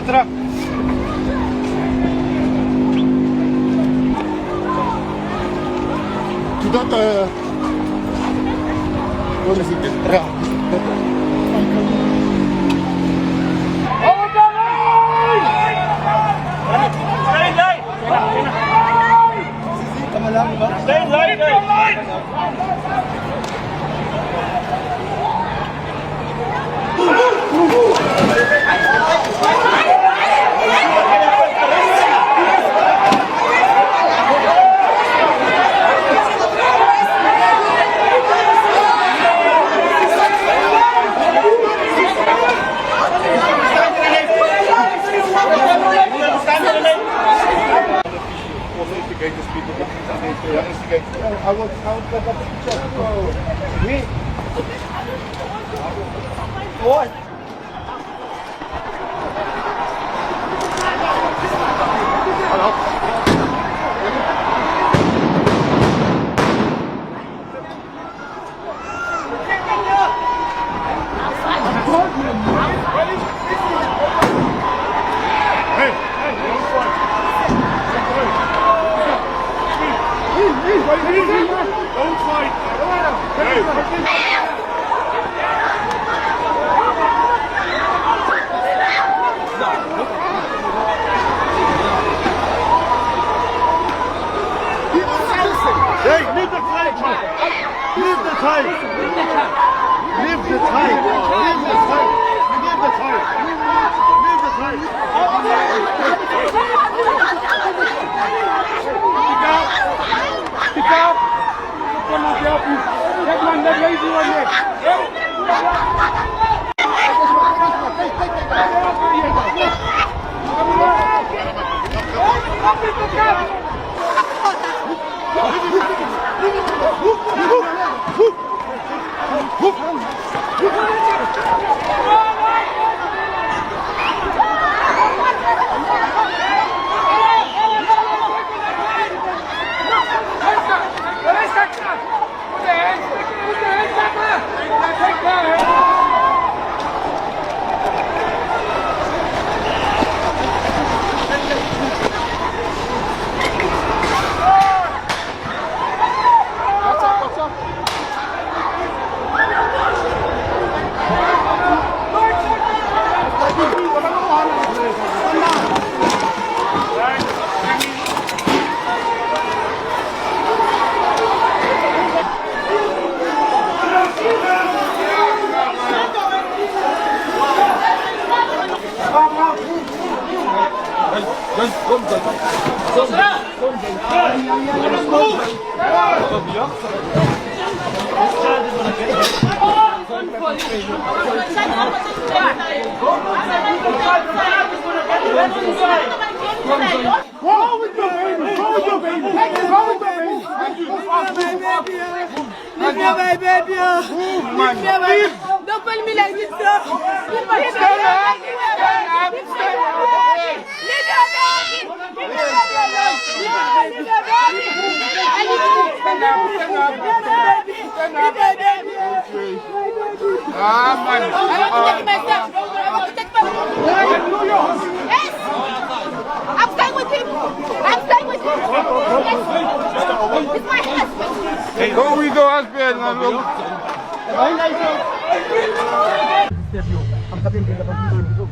truck. You don't, what is it? Stay in line, guys. I will get up the picture. Me? What? Don't fight! Hey, leave the tight, leave the tight! Leave the tight! Leave the tight! Leave the tight! Leave the tight! Leave the tight! Pick up! Come on, help you! That one, that lazy one there! Don't call me like this, sir. I'm staying with him. I'm staying with him. It's my husband. Hey, go, we go, husband.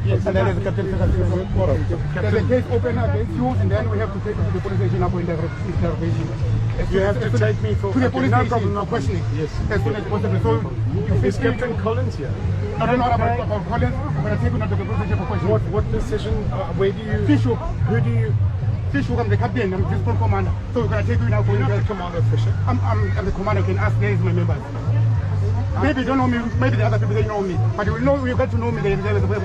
Yes, and then the captain there's a case open against you, and then we have to take you to the police station for interrogation. You have to take me to the police station for questioning. Yes. As soon as possible. So, is Captain Collins here? I don't know about Collins. I'm going to take you to the police station for questioning. What decision? Where do you? Fisher. Who do you? Fisher, I'm the captain. I'm the commander. So we're going to take you now for. You're not the commander, Fisher. I'm the commander. Can ask there is my members. Maybe you don't know me, maybe the other people they know me. But you know you got to know me there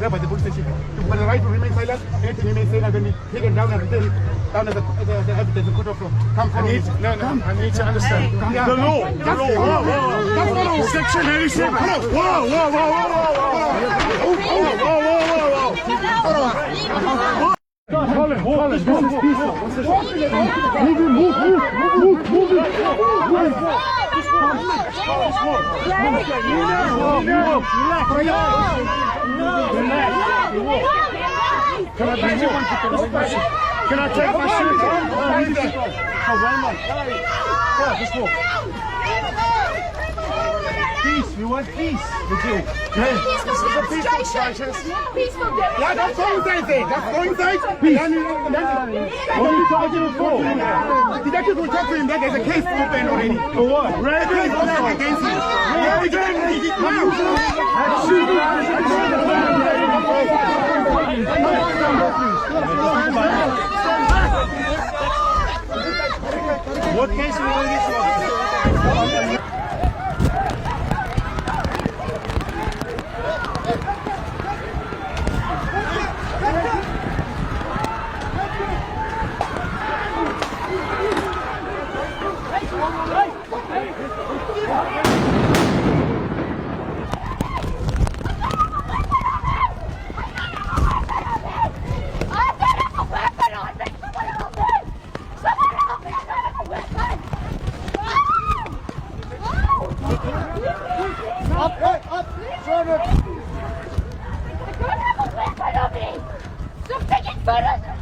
by the police station. You've got the right to remain silent. Anything you may say, I'm going to take it down and return down as the evidence and court of law. Come follow me. No, I need to understand. The law. Whoa. Section 87. Whoa. Colin, this is peaceful. Move. Can I take my shoes? Can I take my shoes? Just walk. Peace. We want peace. We do. Peaceful demonstration. Peaceful demonstration. Yeah, that's go inside there. That's go inside. Peace. What are you charging him for? The detective will talk to him that there's a case open already. For what? Case open against him. What case are we going to get you? Stop taking photos!